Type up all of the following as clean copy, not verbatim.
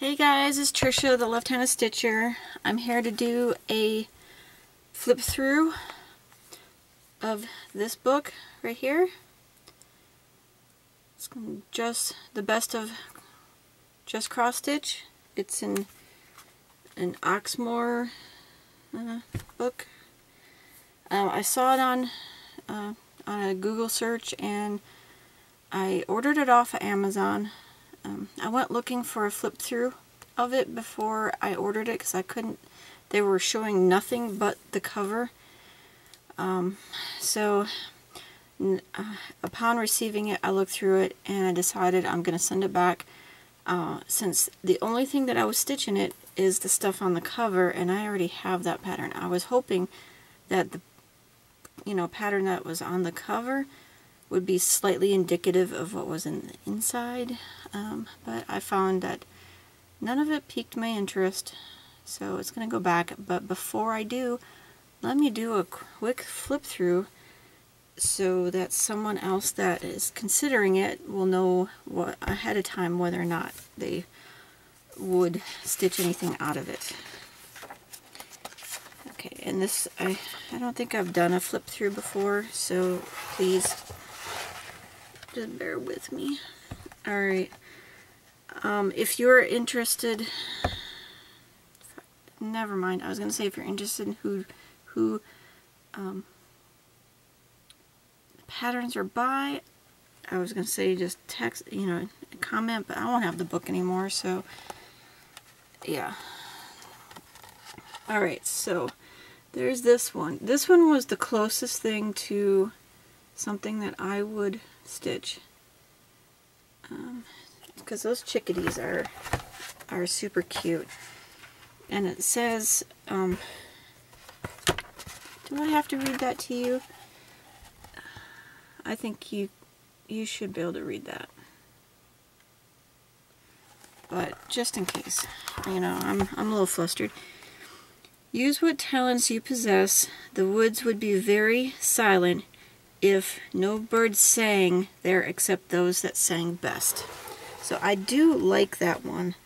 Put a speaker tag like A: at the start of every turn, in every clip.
A: Hey guys, it's Trisha, the Left-Handed Stitcher. I'm here to do a flip through of this book right here. It's just the best of just CrossStitch. It's an Oxmoor book. I saw it on a Google search and I ordered it off of Amazon. I went looking for a flip through of it before I ordered it because I couldn't, they were showing nothing but the cover. So upon receiving it, I looked through it and I decided I'm going to send it back since the only thing that I was stitching it is the stuff on the cover, and I already have that pattern. I was hoping that the pattern that was on the cover would be slightly indicative of what was in the inside, but I found that none of it piqued my interest, so it's going to go back. But before I do, let me do a quick flip through so that someone else that is considering it will know ahead of time whether or not they would stitch anything out of it. Okay, and this, I don't think I've done a flip through before, so please just bear with me. Alright, if you're interested, never mind, I was going to say if you're interested in who patterns are by, I was going to say just text, comment, but I won't have the book anymore, so yeah. Alright, so there's this one. This one was the closest thing to something that I would stitch, because those chickadees are super cute. And it says, do I have to read that to you? I think you should be able to read that, but just in case, I'm a little flustered. Use what talents you possess. The woods would be very silent if no birds sang there except those that sang best. So I do like that one,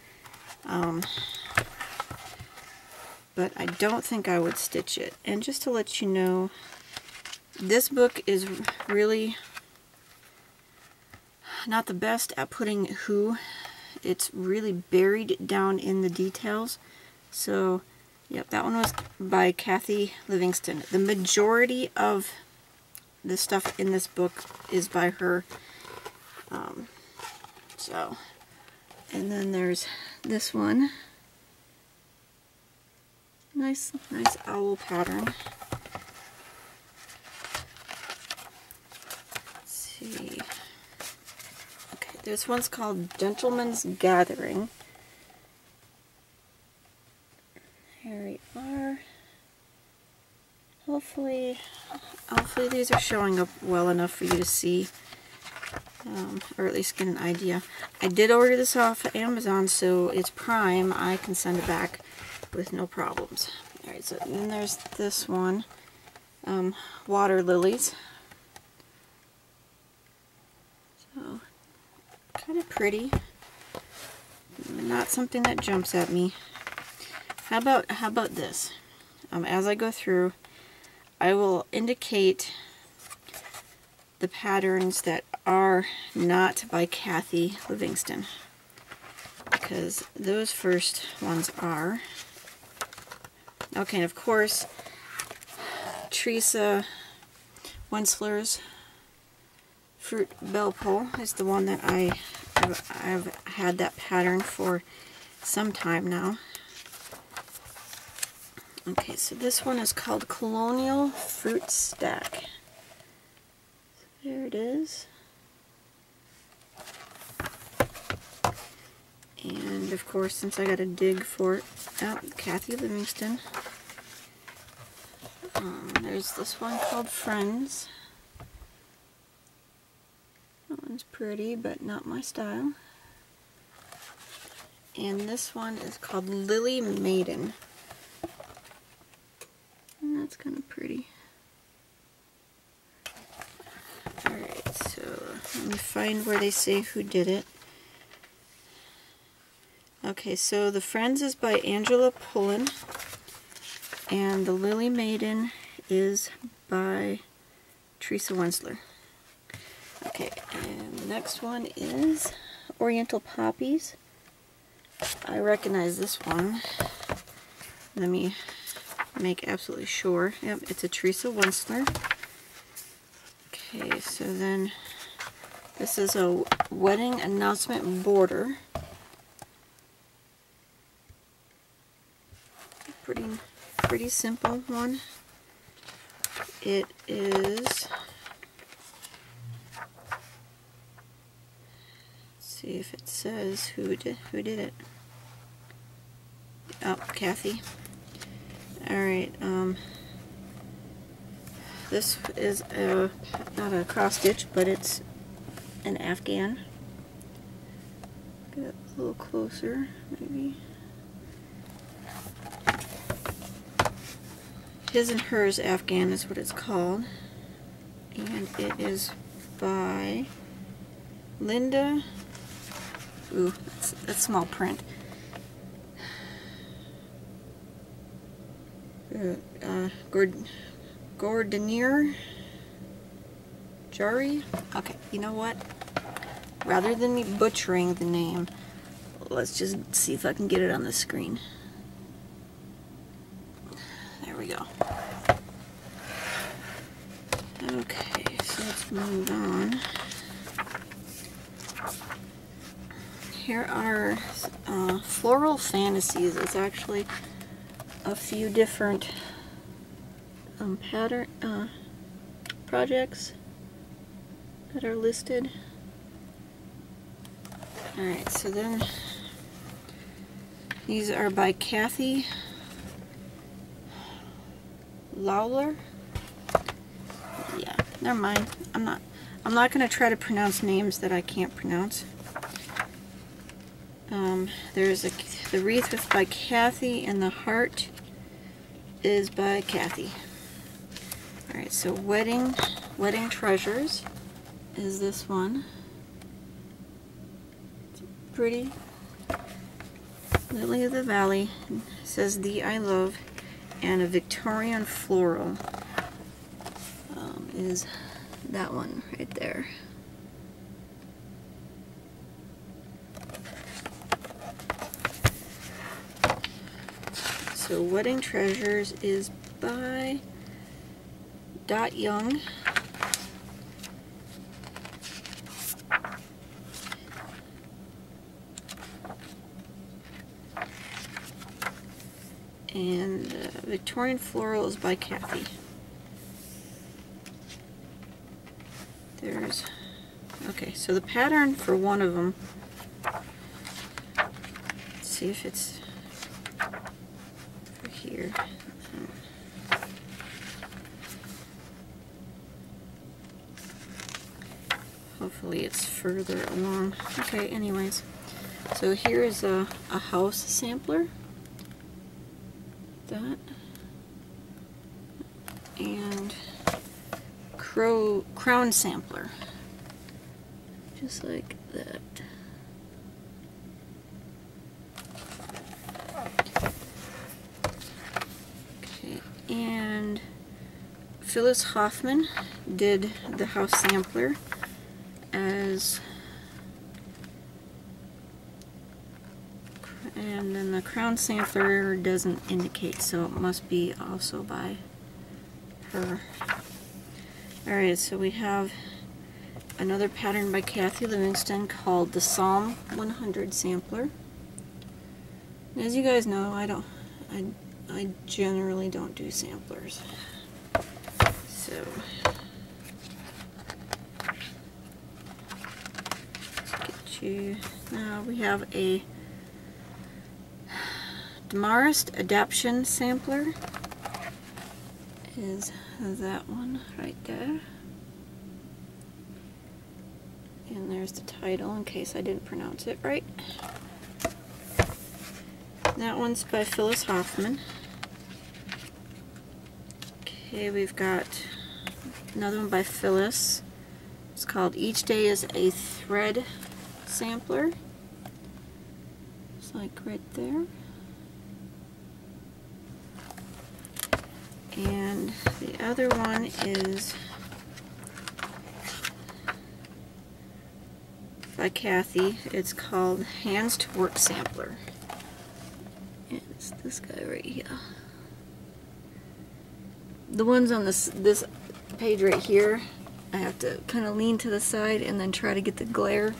A: but I don't think I would stitch it. And just to let you know, this book is really not the best at putting who. It's really buried down in the details. So yep, that one was by Kathy Livingston. The majority of the stuff in this book is by her. And then there's this one. Nice owl pattern. Let's see. Okay, this one's called Gentleman's Gathering. Here we are. Hopefully these are showing up well enough for you to see, or at least get an idea. I did order this off of Amazon, so it's Prime. I can send it back with no problems. Alright, so then there's this one, Water Lilies. So, kind of pretty. Not something that jumps at me. How about this? As I go through, I will indicate the patterns that are not by Kathy Livingston, because those first ones are. Okay, and of course, Teresa Wensler's Fruit Bell Pull is the one that I've had that pattern for some time now. Okay, so this one is called Colonial Fruit Stack. So there it is. And of course, since I got to dig for it, Kathy Livingston. There's this one called Friends. That one's pretty, but not my style. And this one is called Lily Maiden. And that's kind of pretty. Alright, so let me find where they say who did it. Okay, so the Friends is by Angela Pullen, and the Lily Maiden is by Teresa Wensler. Okay, and the next one is Oriental Poppies. I recognize this one. Let me make absolutely sure. Yep, it's a Teresa Wensler. Okay, so then this is a wedding announcement border. Pretty simple one. It is, let's see if it says who did it. Oh, Kathy. Alright, this is not a cross stitch, but it's an Afghan. Get it a little closer, maybe. His and Hers Afghan is what it's called. And it is by Linda. Ooh, that's small print. Gordonier Jari. Okay, you know what? Rather than me butchering the name, let's just see if I can get it on the screen. There we go. Okay, so let's move on. Here are Floral Fantasies. It's actually a few different pattern projects that are listed. Alright, so then these are by Kathy Lawler. Yeah, never mind. I'm not gonna try to pronounce names that I can't pronounce. There's the wreath is by Kathy, and the heart is by Kathy. Alright, so Wedding Treasures is this one. It's pretty. Lily of the Valley says "Thee I Love," and a Victorian floral is that one right there. So Wedding Treasures is by Dot Young. And Victorian Floral is by Kathy. There's, okay, so the pattern for one of them, let's see if it's over here. Hopefully it's further along. Okay, anyways, so here is a house sampler. That and crown sampler, just like that. Okay, and Phyllis Hoffman did the house sampler as, and then the crown sampler doesn't indicate, so it must be also by her. Alright, so we have another pattern by Kathy Livingston called the Psalm 100 Sampler. And as you guys know, I generally don't do samplers. So let's get you. Now we have a Demarest Adaption Sampler. Is that one right there. And there's the title in case I didn't pronounce it right. That one's by Phyllis Hoffman. Okay, we've got another one by Phyllis. It's called Each Day is a Thread Sampler. looks like right there. And the other one is by Kathy. It's called Hands to Work Sampler. And it's this guy right here. The ones on this page right here, I have to kind of lean to the side and then try to get the glare,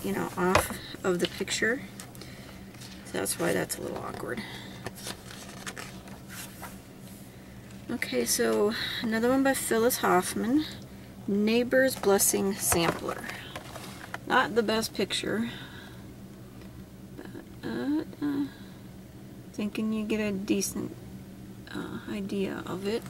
A: you know, off of the picture. So that's why that's a little awkward. Okay, so another one by Phyllis Hoffman, Neighbor's Blessing Sampler. Not the best picture, but thinking you get a decent idea of it.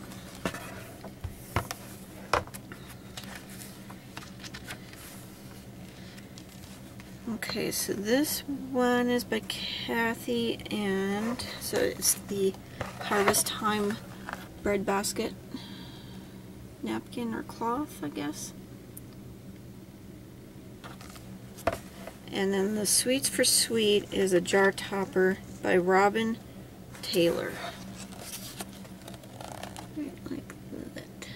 A: Okay, so this one is by Kathy, and so it's the Harvest Time bread basket napkin or cloth, I guess. And then the Sweets for Sweet is a jar topper by Robin Taylor. Right like that.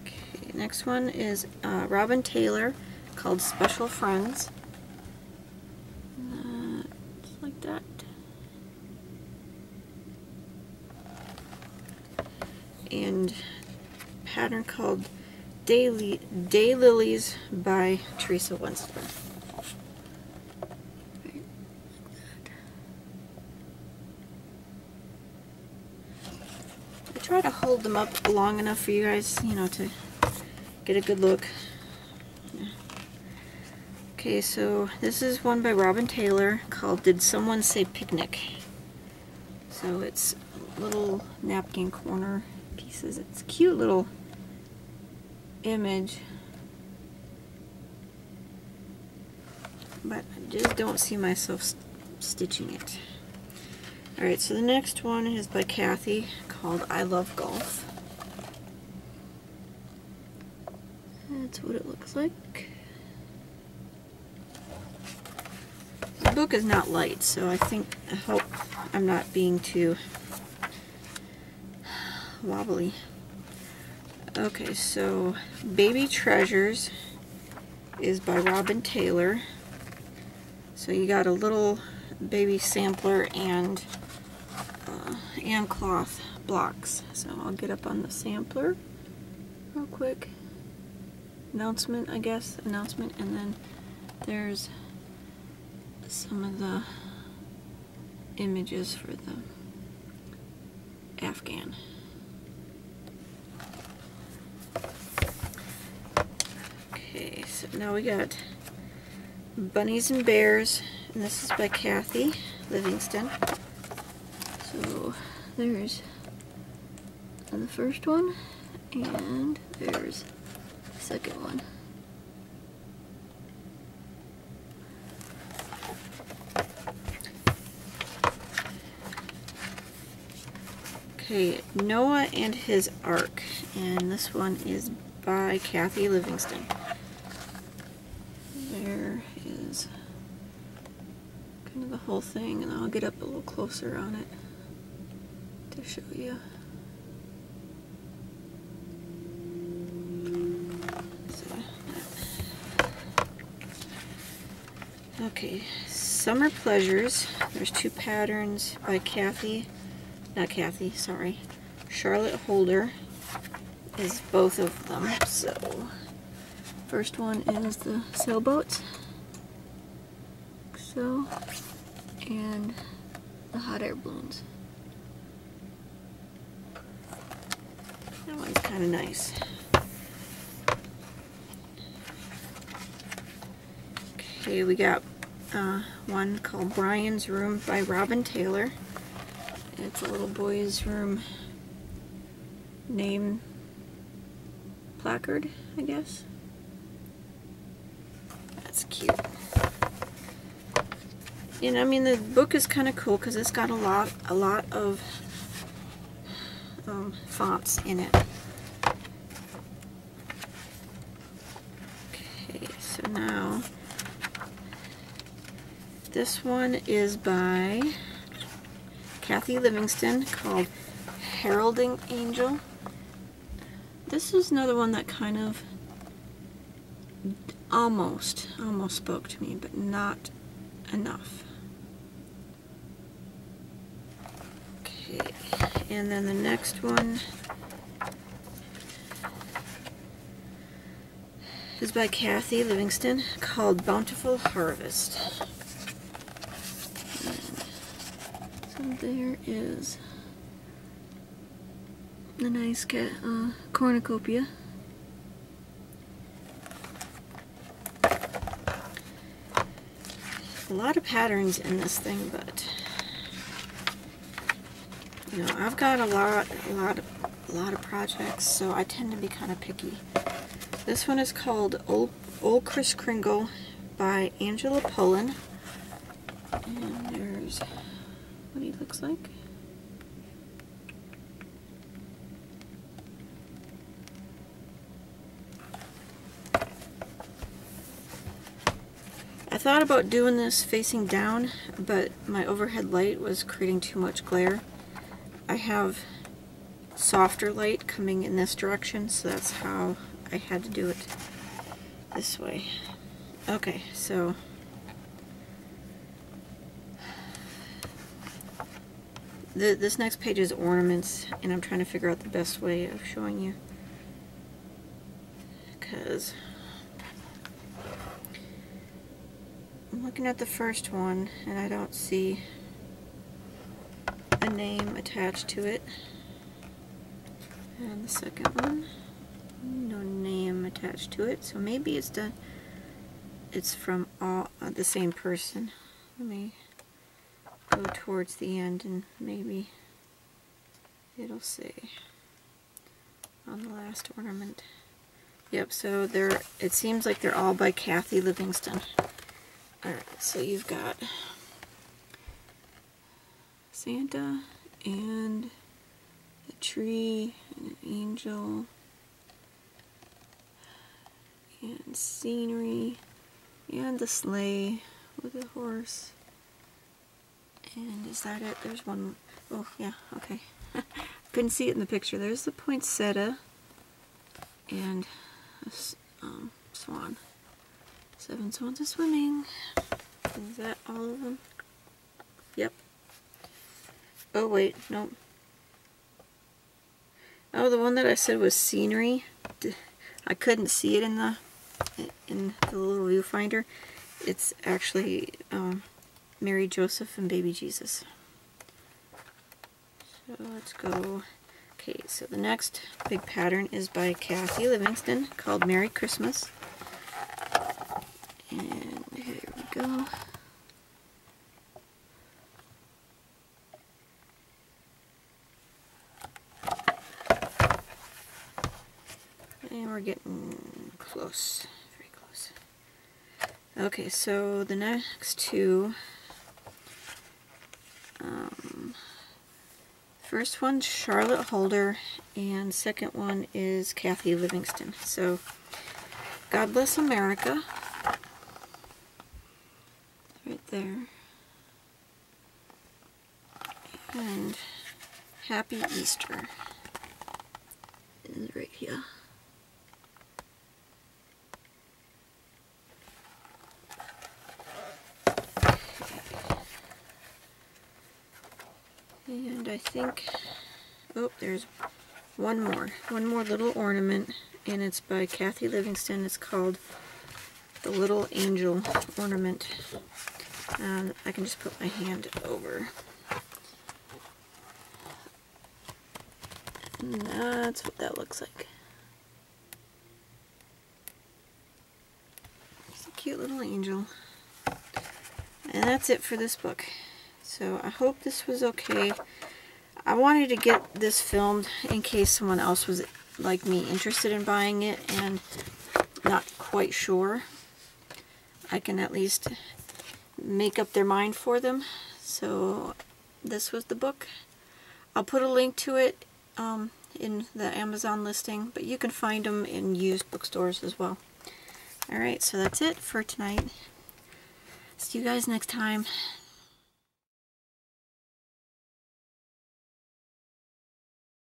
A: Okay, next one is Robin Taylor, called Special Friends. Just like that. And pattern called Daylilies by Teresa Winston. Right, like that. I try to hold them up long enough for you guys, you know, to get a good look. Yeah. Okay, so this is one by Robin Taylor called Did Someone Say Picnic? So it's little napkin corner pieces. It's a cute little image, but I just don't see myself stitching it. Alright, so the next one is by Kathy, called I Love Golf. That's what it looks like. The book is not light, so I hope I'm not being too wobbly. Okay, so Baby Treasures is by Robin Taylor. So you got a little baby sampler and cloth blocks. So I'll get up on the sampler real quick. Announcement, I guess. Announcement, and then there's some of the images for the Afghan. Okay, so now we got Bunnies and Bears, and this is by Kathy Livingston. So there's the first one, and there's the second one. Okay, Noah and His Ark, and this one is by Kathy Livingston. There is kind of the whole thing, and I'll get up a little closer on it to show you. Okay, Summer Pleasures. There's two patterns by Charlotte Holder is both of them. So first one is the sailboats, so, and the hot air balloons. That one's kind of nice. Okay, we got one called Brian's Room by Robin Taylor. It's a little boy's room name placard, I guess. That's cute. And I mean, the book is kind of cool because it's got a lot of fonts in it. Now, this one is by Kathy Livingston, called Heralding Angel. This is another one that kind of almost spoke to me, but not enough. Okay, and then the next one is by Kathy Livingston, called Bountiful Harvest. And so there is a nice cornucopia. A lot of patterns in this thing, but you know, I've got a lot of projects, so I tend to be kind of picky. This one is called Old Kris Kringle by Angela Pullen, and there's what he looks like. I thought about doing this facing down, but my overhead light was creating too much glare. I have softer light coming in this direction, so that's how I had to do it this way. Okay, so this next page is ornaments, and I'm trying to figure out the best way of showing you, because I'm looking at the first one and I don't see a name attached to it, and the second one, no name attached to it, so maybe it's from the same person. Let me go towards the end and maybe it'll say on the last ornament. Yep, so it seems like they're all by Kathy Livingston. Alright, so you've got Santa and a tree and an angel and scenery and the sleigh with a horse. And is that it? There's one. Oh, yeah, okay. Couldn't see it in the picture. There's the poinsettia and a swan. 7 swans are swimming. Is that all of them? Yep. Oh, wait, nope. Oh, the one that I said was scenery. I couldn't see it in the little viewfinder. It's actually Mary, Joseph, and baby Jesus. So let's go. Okay, so the next big pattern is by Kathy Livingston, called Merry Christmas. And here we go. And we're getting close, very close. Okay, so the next two, first one's Charlotte Holder, and second one is Kathy Livingston. So, God Bless America, right there, and Happy Easter is right here. And I think, oh, there's one more little ornament, and it's by Kathy Livingston. It's called the Little Angel Ornament. And I can just put my hand over. And that's what that looks like. It's a cute little angel. And that's it for this book. So I hope this was okay. I wanted to get this filmed in case someone else was, like me, interested in buying it and not quite sure. I can at least make up their mind for them. So this was the book. I'll put a link to it in the Amazon listing, but you can find them in used bookstores as well. Alright, so that's it for tonight. See you guys next time.